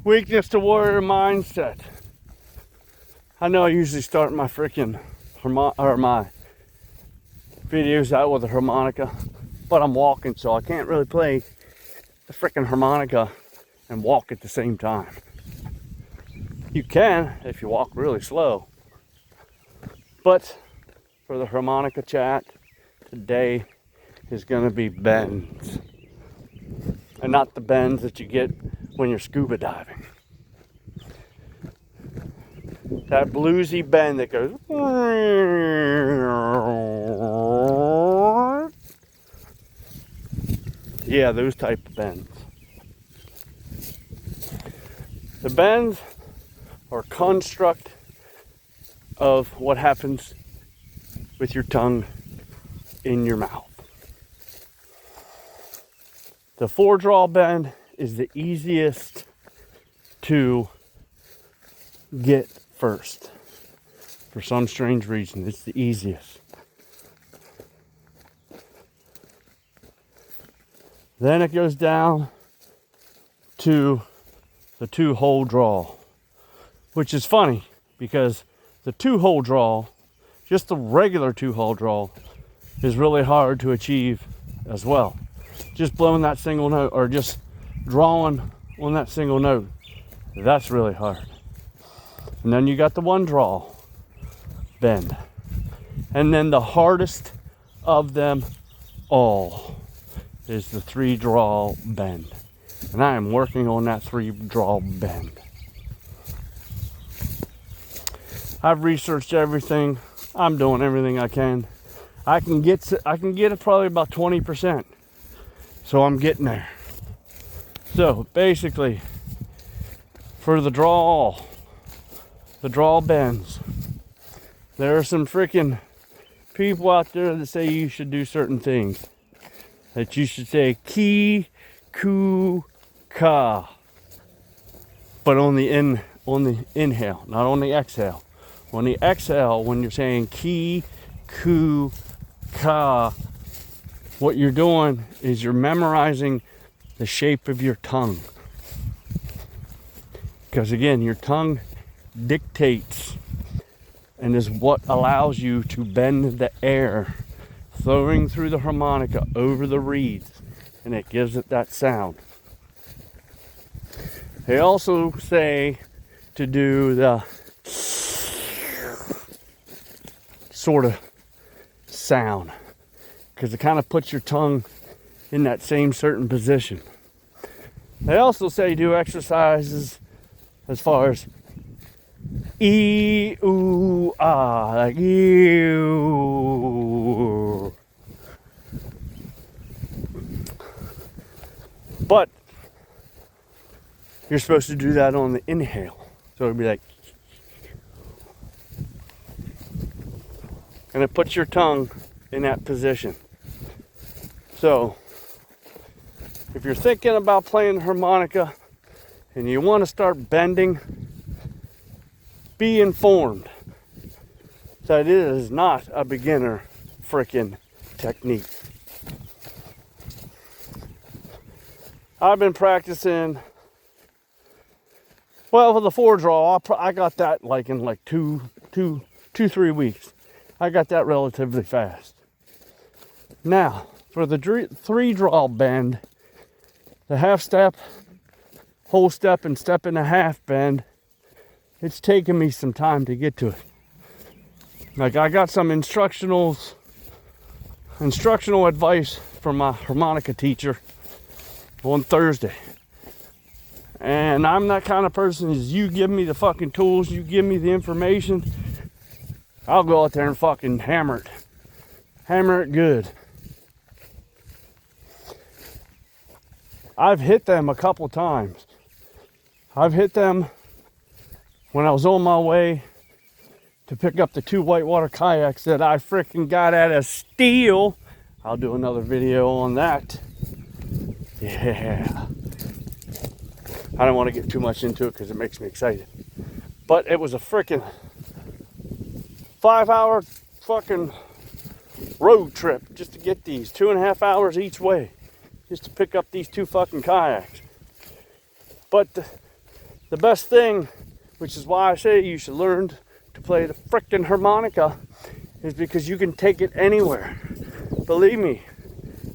Weakness to warrior mindset. I know I usually start my freaking my videos out with a harmonica, but I'm walking, so I can't really play the freaking harmonica and walk at the same time. You can if you walk really slow. But for the harmonica chat, today is going to be bends. And not the bends that you get when you're scuba diving. That bluesy bend that goes. Yeah, those type of bends. The bends are construct of what happens with your tongue in your mouth. The four-draw bend is the easiest to get first. For some strange reason, it's the easiest. Then it goes down to the two-hole draw, which is funny because the two-hole draw, just the regular two-hole draw, is really hard to achieve as well. Just blowing that single note or just drawing on that single note, that's really hard. And then you got the one draw bend. And then the hardest of them all is the three draw bend. And I am working on that three draw bend. I've researched everything. I'm doing everything I can. I can get it probably about 20%. So I'm getting there. So basically, for the draw bends, there are some freaking people out there that say you should do certain things. That you should say ki, ku, ka. But on the inhale, not on the exhale. On the exhale, when you're saying ki, ku, ka, what you're doing is you're memorizing the shape of your tongue. Because again, your tongue dictates and is what allows you to bend the air flowing through the harmonica over the reeds, and it gives it that sound. They also say to do the sort of sound, because it kind of puts your tongue in that same certain position. They also say do exercises as far as ooh, ah, like ew. But you're supposed to do that on the inhale. So it'd be like, and it puts your tongue in that position. So if you're thinking about playing the harmonica and you want to start bending, be informed that it is not a beginner freaking technique. I've been practicing, well, for the four draw, I got that like in like 3 weeks. I got that relatively fast. Now, for the three draw bend, the half step, whole step, and step and a half bend, it's taken me some time to get to it. Like I got some instructional advice from my harmonica teacher on Thursday. And I'm that kind of person, is you give me the fucking tools, you give me the information, I'll go out there and fucking hammer it. Hammer it good. I've hit them a couple times. I've hit them when I was on my way to pick up the 2 whitewater kayaks that I freaking got out of steel. I'll do another video on that. Yeah. I don't want to get too much into it because it makes me excited. But it was a freaking 5-hour fucking road trip just to get these. 2.5 hours each way just to pick up these 2 fucking kayaks. But the best thing, which is why I say you should learn to play the frickin' harmonica, is because you can take it anywhere. Believe me,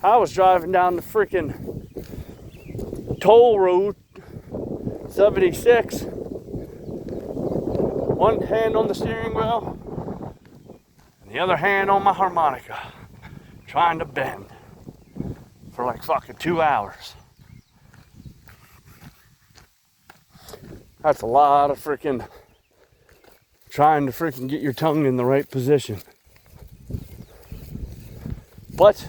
I was driving down the frickin' toll road 76, one hand on the steering wheel and the other hand on my harmonica, trying to bend for like fucking 2 hours. That's a lot of frickin' trying to frickin' get your tongue in the right position. But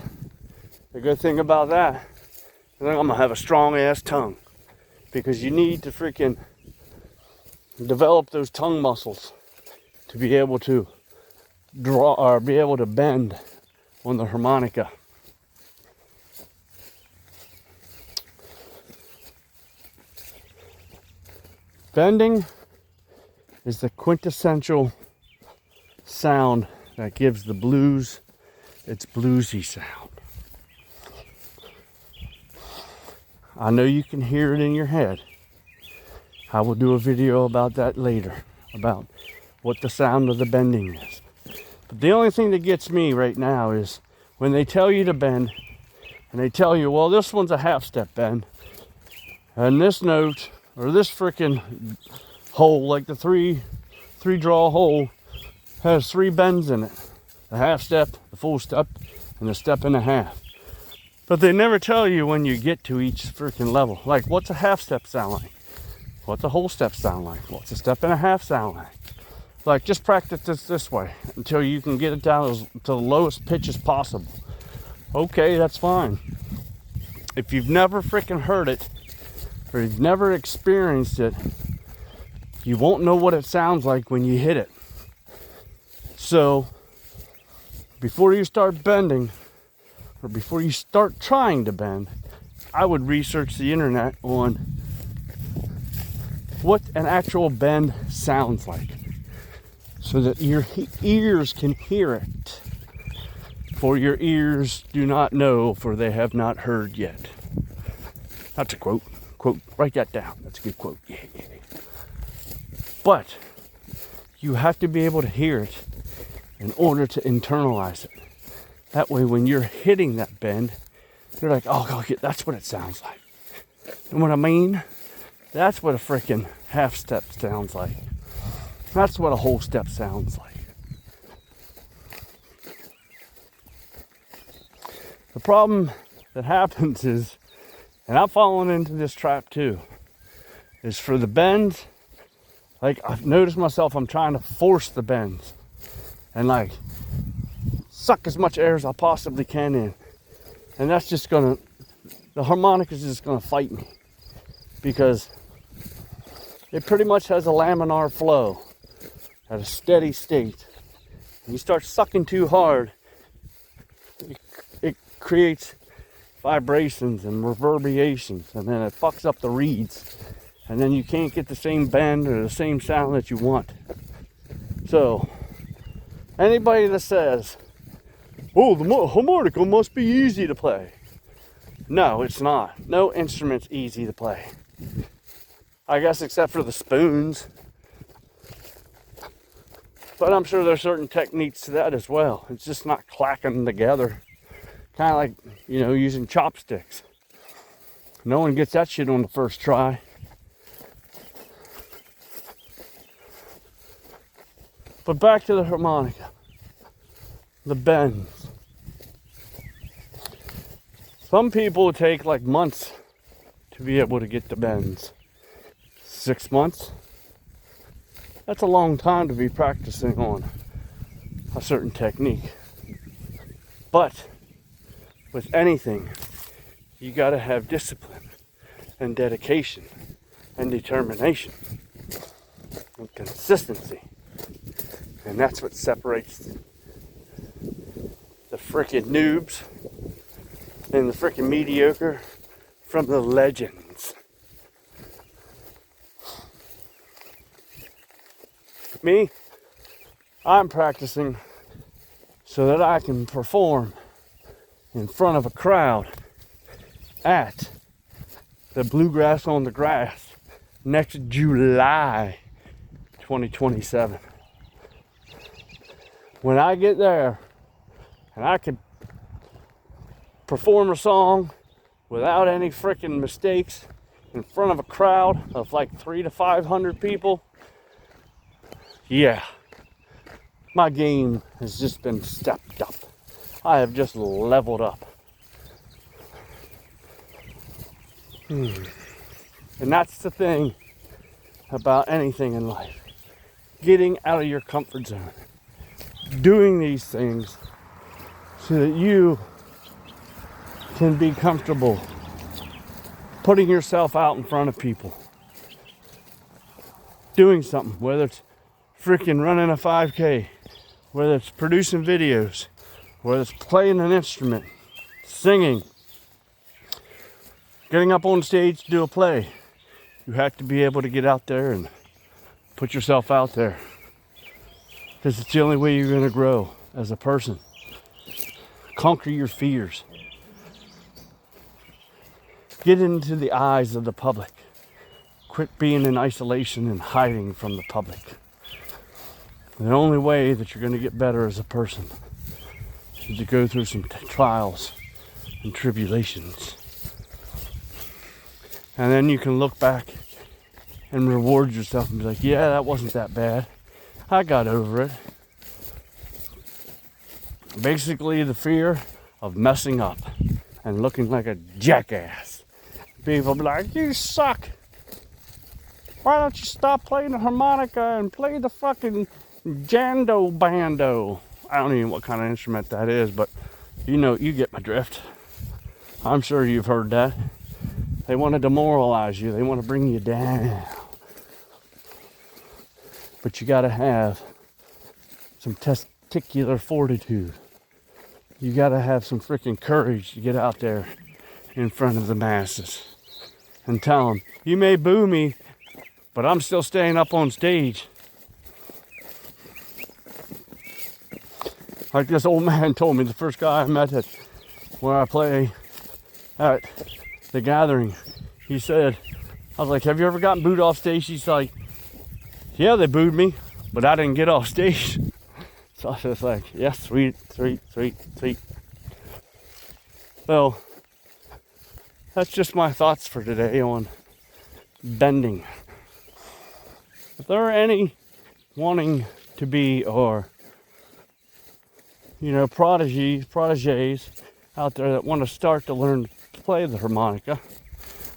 the good thing about that is I'm gonna have a strong ass tongue, because you need to freaking develop those tongue muscles to be able to draw or be able to bend on the harmonica. Bending is the quintessential sound that gives the blues its bluesy sound. I know you can hear it in your head. I will do a video about that later, about what the sound of the bending is. But the only thing that gets me right now is when they tell you to bend, and they tell you, well, this one's a half step bend, and this note, or this frickin' hole, like the three draw hole, has 3 bends in it. The half step, the full step, and the step and a half. But they never tell you when you get to each freaking level. Like, what's a half step sound like? What's a whole step sound like? What's a step and a half sound like? Like, just practice this way until you can get it down to the lowest pitch as possible. Okay, that's fine. If you've never freaking heard it, or you've never experienced it, you won't know what it sounds like when you hit it. So, before you start bending, or before you start trying to bend, I would research the internet on what an actual bend sounds like, so that your ears can hear it. For your ears do not know, for they have not heard yet. That's a quote. Write that down. That's a good quote. Yeah. But you have to be able to hear it in order to internalize it. That way, when you're hitting that bend, you're like, oh, that's what it sounds like. You know what I mean? That's what a freaking half step sounds like. That's what a whole step sounds like. The problem that happens is, and I've fallen into this trap too, is for the bends, like I've noticed myself, I'm trying to force the bends and like suck as much air as I possibly can in. And that's just the harmonica is just gonna fight me, because it pretty much has a laminar flow at a steady state. When you start sucking too hard, it creates vibrations and reverberations, and then it fucks up the reeds, and then you can't get the same bend or the same sound that you want. So anybody that says, oh, the harmonica must be easy to play, no, it's not. No instrument's easy to play, I guess, except for the spoons. But I'm sure there's certain techniques to that as well. It's just not clacking them together. Kind of like, using chopsticks. No one gets that shit on the first try. But back to the harmonica. The bends. Some people take like months to be able to get the bends. 6 months. That's a long time to be practicing on a certain technique. But with anything, you got to have discipline and dedication and determination and consistency. And that's what separates the frickin' noobs and the frickin' mediocre from the legends. Me, I'm practicing so that I can perform in front of a crowd at the Bluegrass on the Grass next July 2027. When I get there and I can perform a song without any freaking mistakes in front of a crowd of like 300 to 500 people, yeah, my game has just been stepped up. I have just leveled up. And that's the thing about anything in life. Getting out of your comfort zone. Doing these things so that you can be comfortable putting yourself out in front of people. Doing something, whether it's freaking running a 5K, whether it's producing videos, whether it's playing an instrument, singing, getting up on stage to do a play. You have to be able to get out there and put yourself out there. Because it's the only way you're going to grow as a person. Conquer your fears. Get into the eyes of the public. Quit being in isolation and hiding from the public. The only way that you're going to get better as a person is to go through some trials and tribulations. And then you can look back and reward yourself and be like, yeah, that wasn't that bad. I got over it. Basically, the fear of messing up and looking like a jackass. People be like, you suck. Why don't you stop playing the harmonica and play the fucking jando bando? I don't even know what kind of instrument that is, but you get my drift. I'm sure you've heard that. They want to demoralize you. They want to bring you down. But you got to have some testicular fortitude. You got to have some freaking courage to get out there in front of the masses and tell them, you may boo me, but I'm still staying up on stage. Like this old man told me, the first guy I met at where I play at the gathering, he said, I was like, have you ever gotten booed off stage? He's like, yeah, they booed me, but I didn't get off stage. So I was just like, yeah, sweet. Well, that's just my thoughts for today on bending. If there are any wanting to be, or proteges out there that want to start to learn to play the harmonica,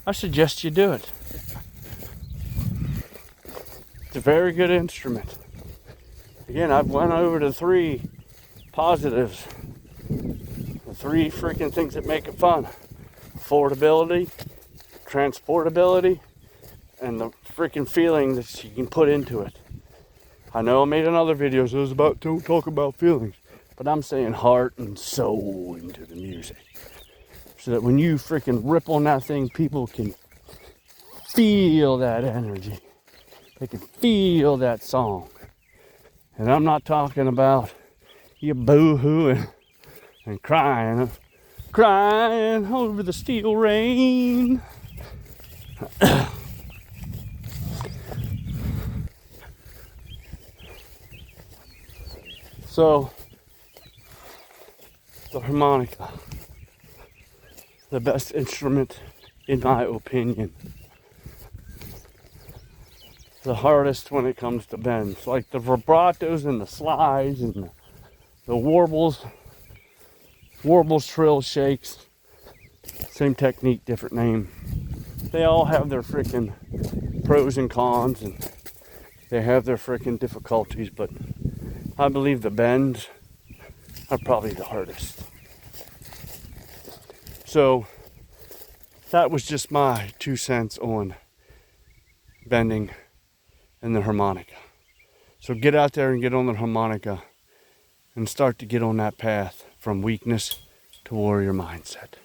I suggest you do it. It's a very good instrument. Again, I've went over the 3 positives. The 3 freaking things that make it fun. Affordability, transportability, and the freaking feeling that you can put into it. I know I made another video that was about don't talk about feelings, but I'm saying heart and soul into the music. So that when you freaking rip on that thing, people can feel that energy. They can feel that song. And I'm not talking about you boo-hooing and crying over the steel rain. So, the harmonica, the best instrument in my opinion. The hardest when it comes to bends, like the vibratos and the slides and the warbles, trill, shakes, same technique, different name. They all have their freaking pros and cons, and they have their freaking difficulties, but I believe the bends are probably the hardest. So that was just my 2 cents on bending and the harmonica. So get out there and get on the harmonica and start to get on that path from weakness to warrior mindset.